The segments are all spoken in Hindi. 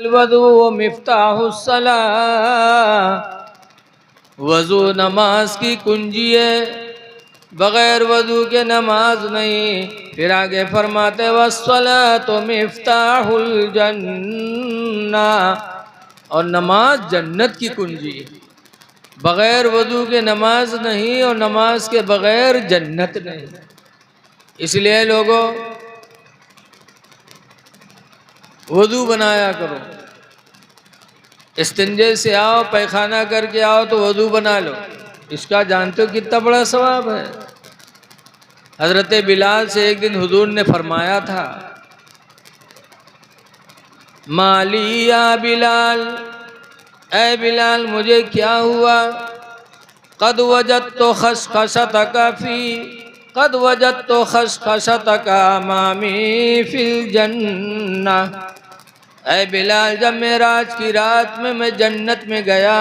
वज़ू मिफ्ताहुस्सलाह, वज़ू नमाज की कुंजी है, बग़ैर वज़ू के नमाज नहीं। फिर आगे फरमाते वस्सलातु मिफ्ताहुल जन्नह, और नमाज जन्नत की कुंजी है। बग़ैर वज़ू के नमाज नहीं और नमाज के बग़ैर जन्नत नहीं। इसलिए लोगों, वज़ू बनाया करो। इस्तिंजे से आओ, पैखाना करके आओ तो वज़ू बना लो। इसका जानते हो कितना बड़ा सवाब है। हज़रत बिलाल से एक दिन हुजूर ने फरमाया था, माली या बिलाल, ऐ बिलाल मुझे क्या हुआ। कद वजदतु खशखशतका फी, कद वजदतु खशखशतका अमामी फिल जन्नह। ऐ बिलाल, जब मेराज की रात में मैं जन्नत में गया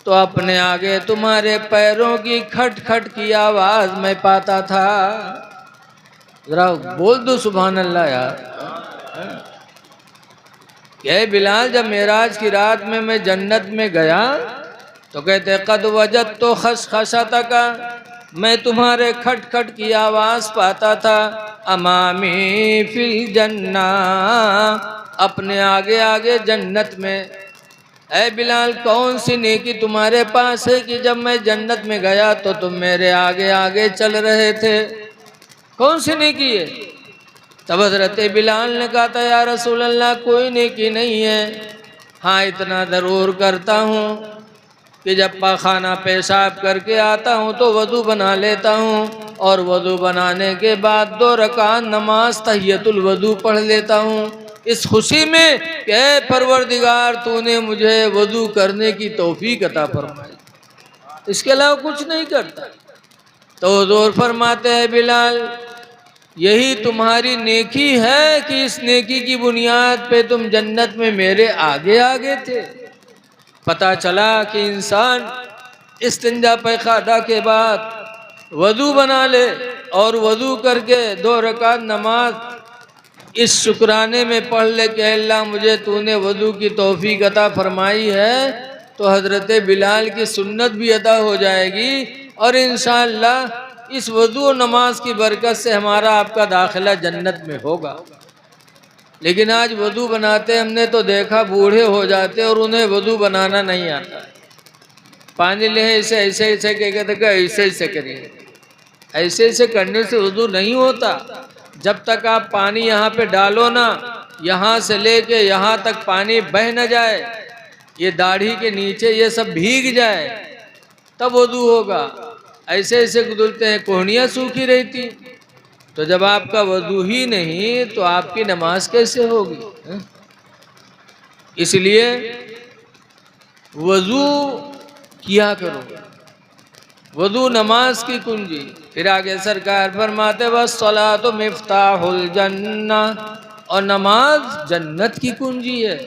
तो अपने आगे तुम्हारे पैरों की खट खट की आवाज मैं पाता था। जरा बोल दो सुभान अल्लाह यार। ऐ बिलाल, जब मेराज की रात में मैं जन्नत में गया तो कहते कद वजदतु खशखशतका, मैं तुम्हारे खट खट की आवाज पाता था। अमामी फिल जन्नह, अपने आगे आगे जन्नत में। ऐ बिलाल, कौन सी नेकी तुम्हारे पास है कि जब मैं जन्नत में गया तो तुम मेरे आगे आगे चल रहे थे। कौन सी नेकी है। तब हज़रत बिलाल ने कहा था, या रसूल अल्लाह, कोई नेकी नहीं है। हाँ, इतना ज़रूर करता हूँ कि जब पाखाना पेशाब करके आता हूँ तो वज़ू बना लेता हूँ, और वज़ू बनाने के बाद 2 रकात नमाज तहियतुल वज़ू पढ़ लेता हूँ, इस खुशी में कि ऐ परवरदिगार, तूने मुझे वज़ू करने की तौफीक अता फरमाई। इसके अलावा कुछ नहीं करता। तो हुज़ूर फरमाते हैं, बिलाल, यही तुम्हारी नेकी है कि इस नेकी की बुनियाद पे तुम जन्नत में मेरे आगे आगे थे। पता चला कि इंसान इस्तिंजा पैखाना के बाद वज़ू बना ले और वज़ू करके 2 रकात नमाज इस शुक्राने में पढ़ ले कि अल्लाह, मुझे तूने वज़ू की तौफीक अता फरमाई है, तो हज़रत बिलाल की सुन्नत भी अदा हो जाएगी और इंशाअल्लाह इस वज़ू और नमाज की बरकत से हमारा आपका दाखिला जन्नत में होगा। लेकिन आज वज़ू बनाते हमने तो देखा, बूढ़े हो जाते और उन्हें वज़ू बनाना नहीं आता। पानी ले ऐसे ऐसे ऐसे कहते ऐसे ऐसे करिए। ऐसे ऐसे करने से वज़ू नहीं होता। जब तक आप पानी यहाँ पे डालो ना, यहाँ से लेके यहाँ तक पानी बह न जाए, ये दाढ़ी के नीचे ये सब भीग जाए, तब वज़ू होगा। ऐसे ऐसे गुदुलते हैं, कोहनियाँ सूखी रहती। तो जब आपका वज़ू ही नहीं तो आपकी नमाज कैसे होगी। इसलिए वज़ू किया करो। वज़ू नमाज की कुंजी। फिर आगे सरकार फरमाते वस्सलातु मिफ्ताहुल जन्नह, और नमाज जन्नत की कुंजी है।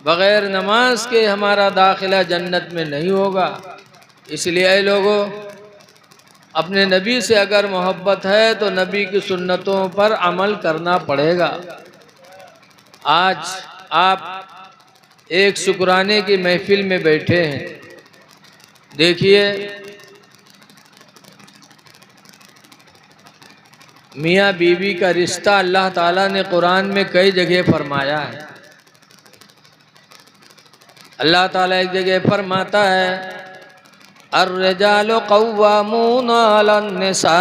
बग़ैर नमाज के हमारा दाखिला जन्नत में नहीं होगा। इसलिए ऐ लोगों, अपने नबी से अगर मोहब्बत है तो नबी की सुन्नतों पर अमल करना पड़ेगा। आज आप एक शुक्राने की महफिल में बैठे हैं। देखिए, मियाँ बीवी का रिश्ता अल्लाह ताला ने कुरान में कई जगह फरमाया है। अल्लाह ताला एक जगह फरमाता है, अर्रिजालु क़व्वामूना अलन निसा,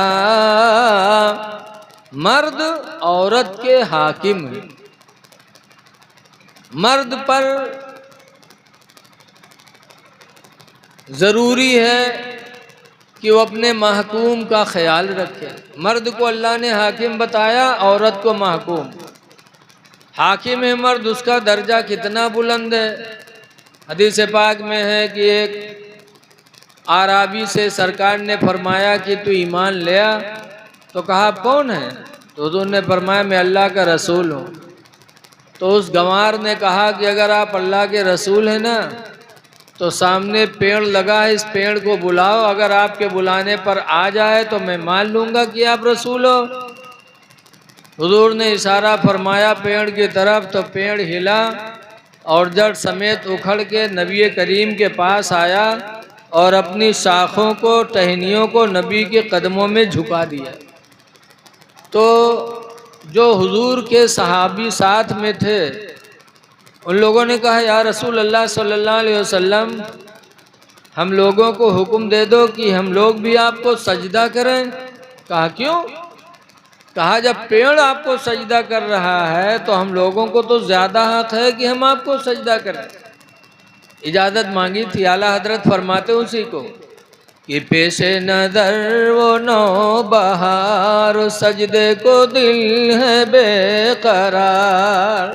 मर्द औरत के हाकिम हैं। मर्द पर ज़रूरी है कि वो अपने महकूम का ख्याल रखे। मर्द को अल्लाह ने हाकिम बताया, औरत को महकूम। हाकिम है मर्द, उसका दर्जा कितना बुलंद है। हदीस पाक में है कि एक आराबी से सरकार ने फरमाया कि तू ईमान ले आ। तो कहा आप कौन है। तो हुज़ूर ने फरमाया मैं अल्लाह का रसूल हूँ। तो उस गंवार ने कहा कि अगर आप अल्लाह के रसूल हैं ना, तो सामने पेड़ लगा है, इस पेड़ को बुलाओ, अगर आपके बुलाने पर आ जाए तो मैं मान लूँगा कि आप रसूल हो। हुजूर ने इशारा फरमाया पेड़ की तरफ, तो पेड़ हिला और जड़ समेत उखड़ के नबी करीम के पास आया और अपनी शाखों को, टहनियों को नबी के कदमों में झुका दिया। तो जो हुजूर के सहाबी साथ में थे उन लोगों ने कहा, या रसूल अल्लाह सल्लल्लाहु अलैहि वसल्लम, हम लोगों को हुक्म दे दो कि हम लोग भी आपको सजदा करें। कहा क्यों? कहा जब पेड़ आपको सजदा कर रहा है तो हम लोगों को तो ज़्यादा हक है कि हम आपको सजदा करें। इजाज़त मांगी थी। आला हजरत फरमाते उसी को कि पेशे नज़र वो नौ बहार, सजदे को दिल है बेकरार।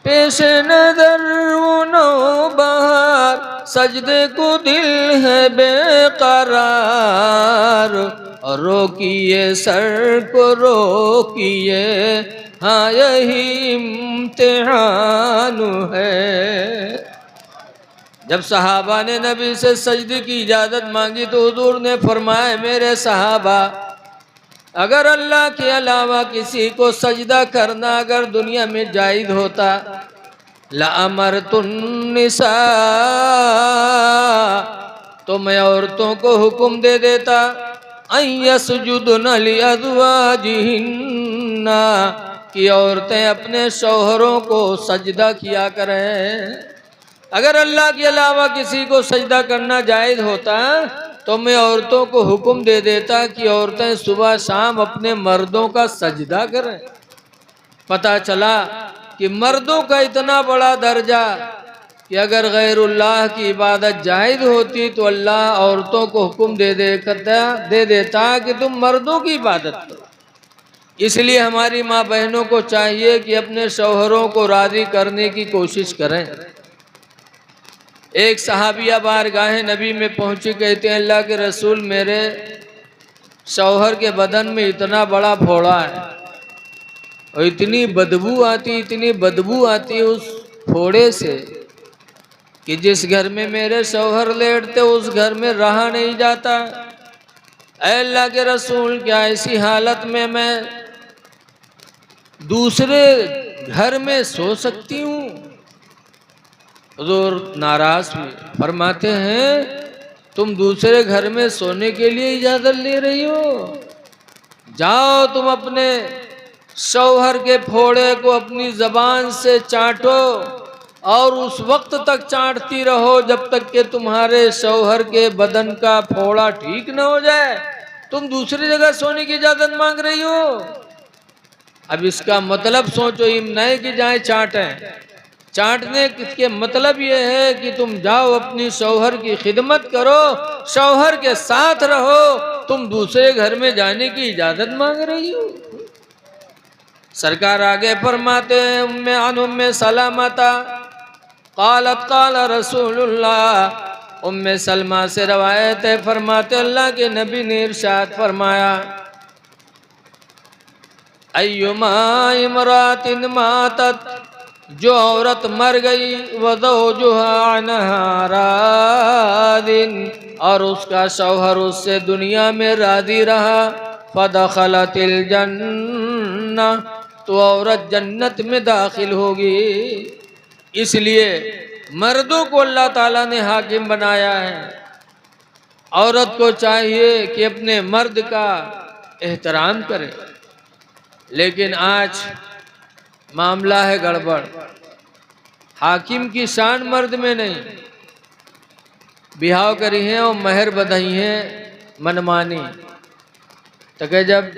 पेशे नज़र वो नौ बहार, सजदे को दिल है बेकरार। और रोकिए सर को रोकिए, हाँ यही इम्तिहान है। जब सहाबा ने नबी से सजदे की इजाज़त मांगी तो हुजूर ने फरमाया, मेरे सहाबा, अगर अल्लाह के अलावा किसी को सजदा करना अगर दुनिया में जायज़ होता, लअमरतुन निसा, तो मैं औरतों को हुक्म दे देता, अयसजुदन लिअज़वाजिहिन्ना, कि औरतें अपने शौहरों को सजदा किया करें। अगर अल्लाह के अलावा किसी को सजदा करना जायज़ होता तो मैं औरतों को हुक्म दे देता कि औरतें सुबह शाम अपने मर्दों का सजदा करें। पता चला कि मर्दों का इतना बड़ा दर्जा कि अगर गैरुल्लाह की इबादत जायज़ होती तो अल्लाह औरतों को हुक्म दे देता कि तुम मर्दों की इबादत करो। इसलिए हमारी माँ बहनों को चाहिए कि अपने शौहरों को राज़ी करने की कोशिश करें। एक सहाबिया बारगाह नबी में पहुंची, कहते हैं अल्लाह के रसूल, मेरे शौहर के बदन में इतना बड़ा फोड़ा है और इतनी बदबू आती उस फोड़े से कि जिस घर में मेरे शौहर लेटते उस घर में रहा नहीं जाता। ऐ अल्लाह के रसूल, क्या ऐसी हालत में मैं दूसरे घर में सो सकती हूँ? हुजूर नाराज हुए, फरमाते हैं तुम दूसरे घर में सोने के लिए इजाज़त ले रही हो? जाओ तुम अपने शौहर के फोड़े को अपनी ज़बान से चाटो और उस वक्त तक चाटती रहो जब तक कि तुम्हारे शौहर के बदन का फोड़ा ठीक न हो जाए। तुम दूसरी जगह सोने की इजाज़त मांग रही हो। अब इसका मतलब सोचो, इम नहीं कि जाए चाटें। चाटने के मतलब ये है कि तुम जाओ अपनी शौहर की खिदमत करो, शौहर के साथ रहो, तुम दूसरे घर में जाने की इजाज़त मांग रही हो। सरकार आगे फरमाते हैं, उम्मे सलामता क़ालत क़ाल रसूलुल्लाह, उम्मे सलमा से रवायत है, फरमाते अल्लाह के नबी ने इरशाद फरमाया, अय्युमा इमरातिन मातत, जो औरत मर गई, वज़ौजुहा अन्हा रादिन, और उसका शौहर उससे दुनिया में राज़ी रहा, फदखलतिल जन्नह, तो औरत जन्नत में दाखिल होगी। इसलिए मर्दों को अल्लाह ताला ने हाकिम बनाया है। औरत को चाहिए कि अपने मर्द का एहतराम करे। लेकिन आज मामला है गड़बड़। हाकिम की शान मर्द में नहीं। बिहाव करी है और महर बधाई है मनमानी। तो कह जब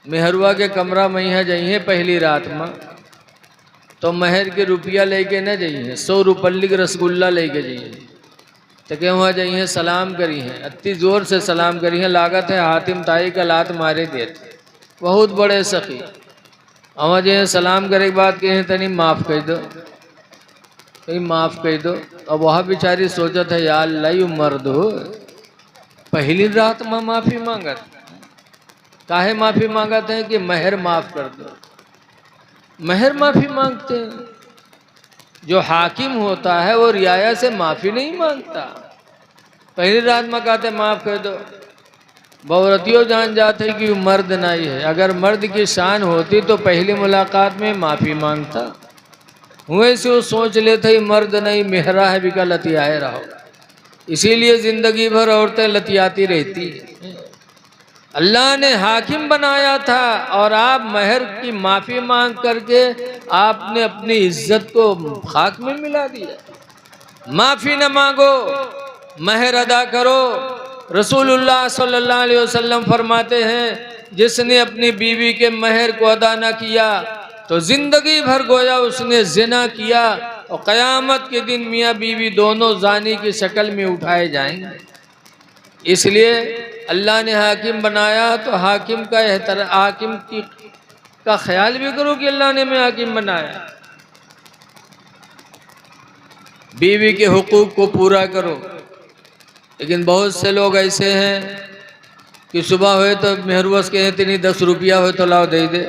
मेहरुआ के कमरा में यहाँ जाइए पहली रात में, तो महर के रुपया लेके न जाइए, 100 रुपये का रसगुल्ला लेके जाइए। तो क्या वहाँ जाइए सलाम करी है, अति जोर से सलाम करी है, लागत है हातिम ताई का लात मारे देते, बहुत बड़े सखी। अवहाँ जो सलाम करे के बाद कहे तनी माफ़ कह दो, कहीं माफ़ कह दो। अब वह बेचारी सोचत है, यार लाई मर्द हो, पहली रात में माफ़ी मांगत, काहे माफ़ी मांगत है कि महर माफ़ कर दो। महर माफ़ी मांगते हैं। जो हाकिम होता है वो रियाया से माफ़ी नहीं मांगता। पहली रात में कहते माफ़ कर दो, बहुरतियों जान जाते कि वो मर्द नहीं है। अगर मर्द की शान होती तो पहली मुलाकात में माफ़ी मांगता। हुए से वो सोच लेते ही मर्द नहीं मेहरा है बिका लतियाए रहो। इसीलिए ज़िंदगी भर औरतें लतियाती रहती। अल्लाह ने हाकिम बनाया था और आप महर की माफ़ी मांग करके आपने अपनी इज्जत को खाक में मिला दिया। माफ़ी न मांगो, महर अदा करो। रसूलुल्लाह सल्लल्लाहु अलैहि वसल्लम फरमाते हैं जिसने अपनी बीवी के महर को अदा न किया तो जिंदगी भर गोया उसने जिना किया और क़यामत के दिन मियाँ बीवी दोनों जानी की शक्ल में उठाए जाएंगे। इसलिए अल्लाह ने हाकिम बनाया तो हाकिम का हाकिम की का ख्याल भी करो कि अल्लाह ने मैं हाकिम बनाया। बीवी के हुकूक को पूरा करो। लेकिन बहुत से लोग ऐसे हैं कि सुबह हुए तो मेहरवस के इतनी 10 रुपया हो तो लाओ दे दे,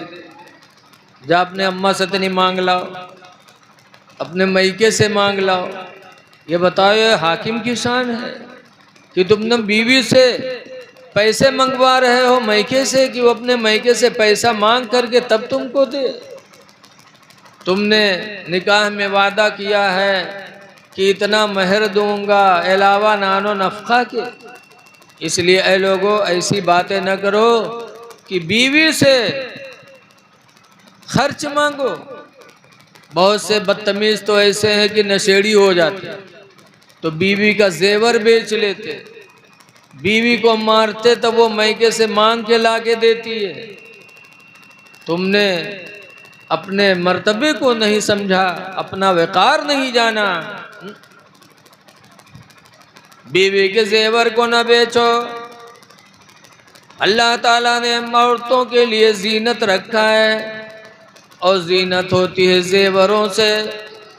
जा अपने अम्मा से इतनी मांग लाओ, अपने मैके से मांग लाओ। ये बताओ ये हाकिम की शान है कि तुमने बीवी से पैसे मंगवा रहे हो मैके से कि वो अपने मैके से पैसा मांग करके तब तुमको दे। तुमने निकाह में वादा किया है कि इतना महर दूंगा अलावा नानो नफ़क़ा के। इसलिए ऐ लोगों ऐसी बातें न करो कि बीवी से खर्च मांगो। बहुत से बदतमीज़ तो ऐसे हैं कि नशेड़ी हो जाते तो बीवी का जेवर बेच लेते, बीवी को मारते तब वो मैके से मांग के ला के देती है। तुमने अपने मर्तबे को नहीं समझा, अपना वक़ार नहीं जाना। बीवी के जेवर को न बेचो। अल्लाह ताला ने औरतों के लिए जीनत रखा है और जीनत होती है जेवरों से।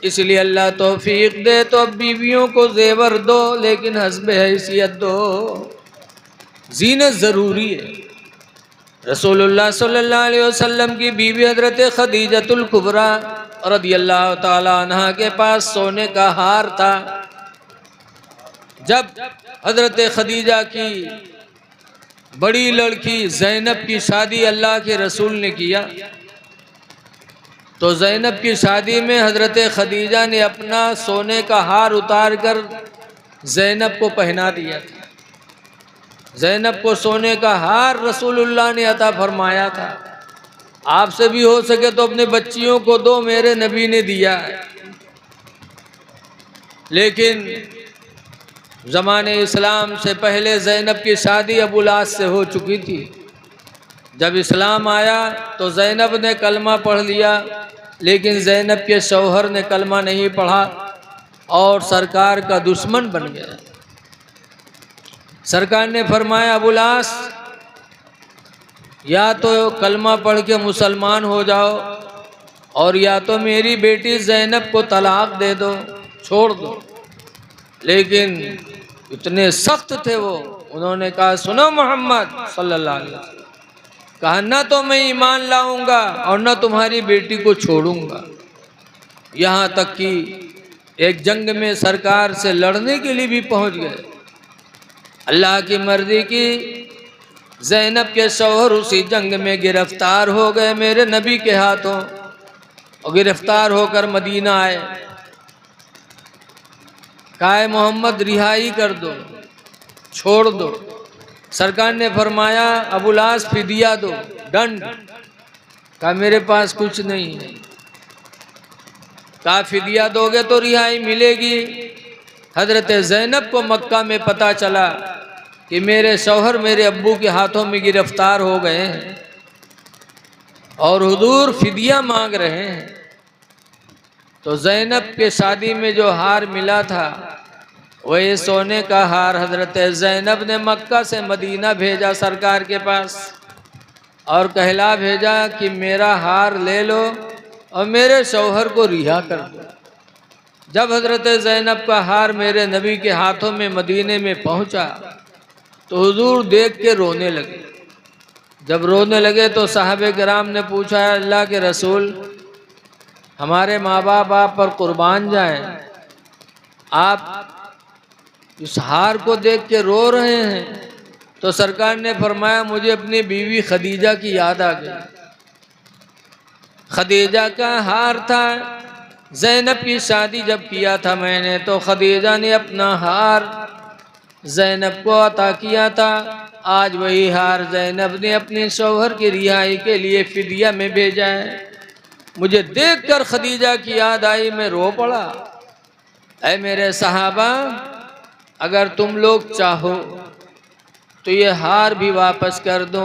इसलिए अल्लाह तौफीक दे तो अब बीवियों को जेवर दो, लेकिन हस्बे हैसियत दो। जीनत ज़रूरी है। रसूलुल्लाह सल्लल्लाहु अलैहि वसल्लम की बीवी हज़रत खदीजतुल कुबरा रदियल्लाहु ताला अन्हा के पास सोने का हार था। जब हज़रत खदीजा की बड़ी लड़की ज़ैनब की शादी अल्लाह के रसूल ने किया तो ज़ैनब की शादी में हज़रत खदीजा ने अपना सोने का हार उतार कर ज़ैनब को पहना दिया था। ज़ैनब को सोने का हार रसूलुल्लाह ने अता फरमाया था। आपसे भी हो सके तो अपने बच्चियों को दो, मेरे नबी ने दिया है। लेकिन ज़माने इस्लाम से पहले ज़ैनब की शादी अबुल आस से हो चुकी थी। जब इस्लाम आया तो ज़ैनब ने कलमा पढ़ लिया, लेकिन ज़ैनब के शौहर ने कलमा नहीं पढ़ा और सरकार का दुश्मन बन गया। सरकार ने फरमाया अबुल आस या तो कलमा पढ़ के मुसलमान हो जाओ और या तो मेरी बेटी ज़ैनब को तलाक दे दो, छोड़ दो। लेकिन इतने सख्त थे वो, उन्होंने कहा सुनो मोहम्मद सल्लल्लाहु अलैहि वसल्लम, कहा ना तो मैं ईमान लाऊंगा और ना तुम्हारी बेटी को छोड़ूंगा। यहाँ तक कि एक जंग में सरकार से लड़ने के लिए भी पहुँच गए। अल्लाह की मर्जी की ज़ैनब के शौहर उसी जंग में गिरफ्तार हो गए मेरे नबी के हाथों, और गिरफ्तार होकर मदीना आए। कहा मोहम्मद रिहाई कर दो, छोड़ दो। सरकार ने फरमाया अबुल आस फिदिया दो, दंड। कहा मेरे पास कुछ नहीं है। कहा फिदिया दोगे तो रिहाई मिलेगी। हज़रत ज़ैनब को मक्का में पता चला कि मेरे शौहर मेरे अब्बू के हाथों में गिरफ्तार हो गए हैं और हुजूर फिदिया मांग रहे हैं। तो ज़ैनब के शादी में जो हार मिला था वही सोने का हार हज़रत ज़ैनब ने मक्का से मदीना भेजा सरकार के पास और कहला भेजा कि मेरा हार ले लो और मेरे शौहर को रिहा कर दो। जब हज़रत ज़ैनब का हार मेरे नबी के हाथों में मदीने में पहुंचा तो हुजूर देख के रोने लगे। जब रोने लगे तो साहबे किराम ने पूछा अल्लाह के रसूल, हमारे माँ बाप आप पर कुर्बान जाएं, आप इस हार को देख के रो रहे हैं। तो सरकार ने फरमाया मुझे अपनी बीवी खदीजा की याद आ गई। खदीजा का हार था, ज़ैनब की शादी जब किया था मैंने तो खदीजा ने अपना हार ज़ैनब को अता किया था। आज वही हार ज़ैनब ने अपने शौहर की रिहाई के लिए फिदिया में भेजा है। मुझे देखकर खदीजा की याद आई, मैं रो पड़ा। ऐ मेरे सहाबा, अगर तुम लोग चाहो तो ये हार भी वापस कर दो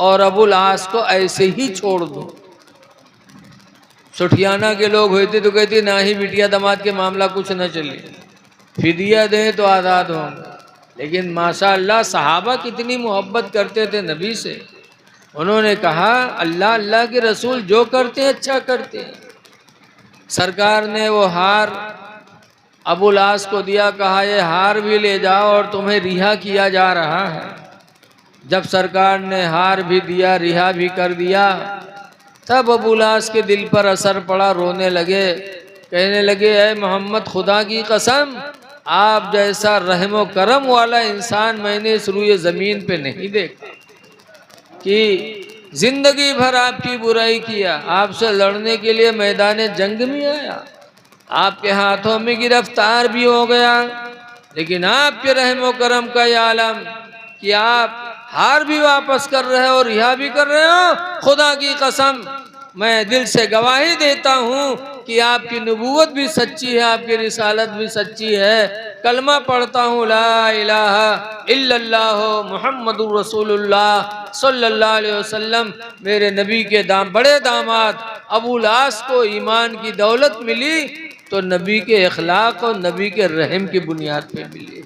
और अबुल आस को ऐसे ही छोड़ दो। सुठियाना के लोग होते तो कहते ना ही बिटिया दामाद के मामला कुछ न चले, फिदिया दें तो आज़ाद होंगे। लेकिन माशाअल्लाह सहाबा कितनी मोहब्बत करते थे नबी से। उन्होंने कहा अल्लाह अल्लाह के रसूल जो करते हैं अच्छा करते हैं। सरकार ने वो हार अबुल आस को दिया, कहा ये हार भी ले जाओ और तुम्हें रिहा किया जा रहा है। जब सरकार ने हार भी दिया, रिहा भी कर दिया, तब अबुल आस के दिल पर असर पड़ा, रोने लगे, कहने लगे ऐ मोहम्मद, खुदा की कसम आप जैसा रहम व करम वाला इंसान मैंने इस रूए ज़मीन पे नहीं देखा कि जिंदगी भर आपकी बुराई किया, आपसे लड़ने के लिए मैदान जंग में आया, आपके हाथों में गिरफ्तार भी हो गया, लेकिन आपके रहम व करम का ये आलम कि आप हार भी वापस कर रहे हो और रिहा भी कर रहे हो। खुदा की कसम मैं दिल से गवाही देता हूँ कि आपकी नबूवत भी सच्ची है, आपकी रिसालत भी सच्ची है। कलमा पढ़ता हूँ ला इलाहा इल्लल्लाह मुहम्मदुर रसूलुल्लाह सल्लल्लाहु अलैहि वसल्लम। मेरे नबी के बड़े दामाद अबुल आस को ईमान की दौलत मिली तो नबी के अखलाक और नबी के रहम की बुनियाद पे मिली।